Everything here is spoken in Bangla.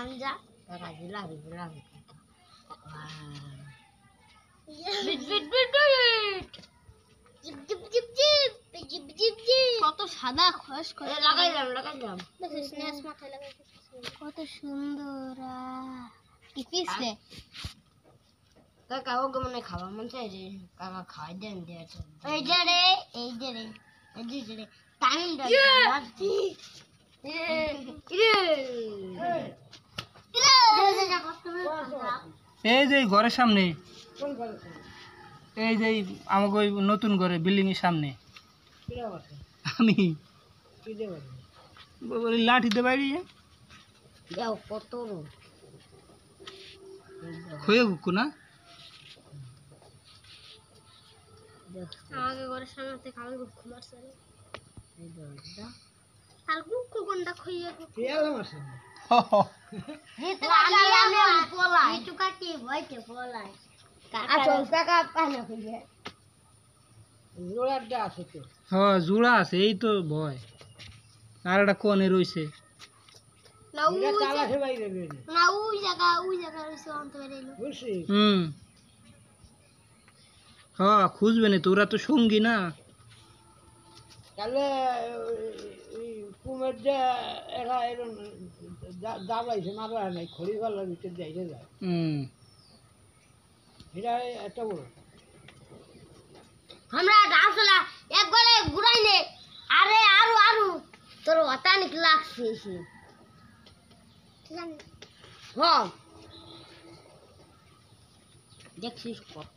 হামজা কাকা জিলাপি জিলাপি বিট বিট বিট বিট জিপ জিপ জিপ জিপ জিপ জিপ জিপ কত সাদা খস খস লাগাইলাম দেখছিস স্নেস মাথায় লাগাইছিস কত সুন্দর কি পিছলে কাকা ওকে মনে খাওয়া মন চাই রে কাকা খাওয়াই দেন দিয়েছে এই যে রে টাইম দাও এই যে ঘরের সামনে এই যে আমাকে ওই নতুন ঘরে বিল্ডিং এর সামনে আমি লাঠিতে বাইরে যাও কত হয়ে গুকু না আমাকে ঘরের সামনে থেকে আমি গুকু মারছে আর গুকু কোনটা খইয়ে গুকু মারছে জোড়া আছে এই তো ভয় আর একটা কোণে রয়েছে খুঁজবে না তোরা তো সঙ্গী না তাহলে কুমের যে এরা এরকম দাবাইছে মারা নাই খড়ি গলার ভিতর যাইতে যায় এটা একটা বড় আমরা আসলে একবারে ঘুরাই নে আরে আরো তোর অতানিক লাগছে হ্যাঁ দেখছিস কত